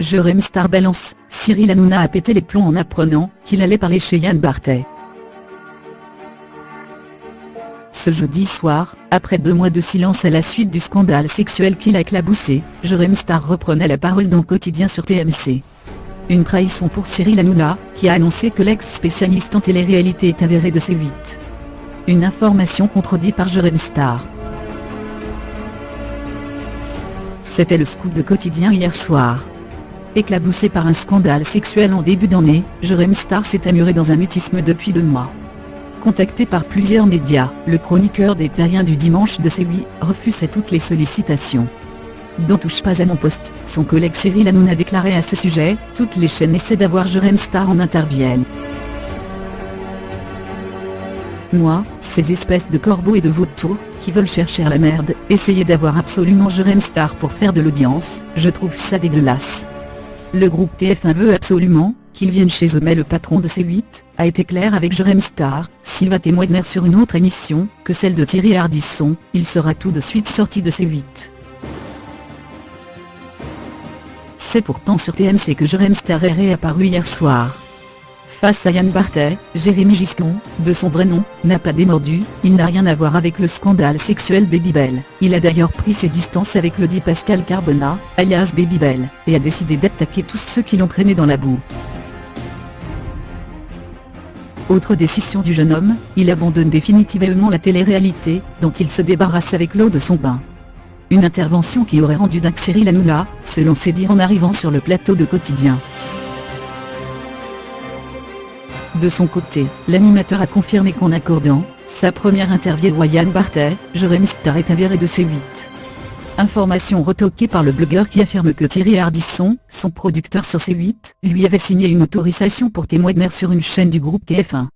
Jérém Star balance, Cyril Hanouna a pété les plombs en apprenant qu'il allait parler chez Yann Barthès. Ce jeudi soir, après 2 mois de silence à la suite du scandale sexuel qui l'a éclaboussé, Jérém Star reprenait la parole dans Quotidien sur TMC. Une trahison pour Cyril Hanouna, qui a annoncé que l'ex-spécialiste en télé-réalité est avéré de C8. Une information contredite par Jérém Star. C'était le scoop de Quotidien hier soir. Éclaboussé par un scandale sexuel en début d'année, Jérém Star s'est ammuré dans un mutisme depuis 2 mois. Contacté par plusieurs médias, le chroniqueur des Terriens du dimanche de C8 refusait toutes les sollicitations. Dans Touche pas à mon poste, son collègue Cyril Hanouna a déclaré à ce sujet, toutes les chaînes essaient d'avoir Jérém Star en intervienne. Moi, ces espèces de corbeaux et de vautours, qui veulent chercher la merde, essayer d'avoir absolument Jérém Star pour faire de l'audience, je trouve ça dégueulasse. Le groupe TF1 veut absolument qu'il vienne chez eux, mais le patron de C8 a été clair avec Jérém Star, s'il va témoigner sur une autre émission que celle de Thierry Ardisson, il sera tout de suite sorti de C8. C'est pourtant sur TMC que Jérém Star est réapparu hier soir. Face à Yann Barthès, Jérémy Giscon, de son vrai nom, n'a pas démordu, il n'a rien à voir avec le scandale sexuel Babybel. Il a d'ailleurs pris ses distances avec le dit Pascal Carbona, alias Babybel, et a décidé d'attaquer tous ceux qui l'ont traîné dans la boue. Autre décision du jeune homme, il abandonne définitivement la télé-réalité, dont il se débarrasse avec l'eau de son bain. Une intervention qui aurait rendu dingue Cyril Hanouna, selon ses dires en arrivant sur le plateau de Quotidien. De son côté, l'animateur a confirmé qu'en accordant sa première interview à Yann Barthès, Jérém Star est avéré de C8. Information retoquée par le blogueur qui affirme que Thierry Ardisson, son producteur sur C8, lui avait signé une autorisation pour témoigner sur une chaîne du groupe TF1.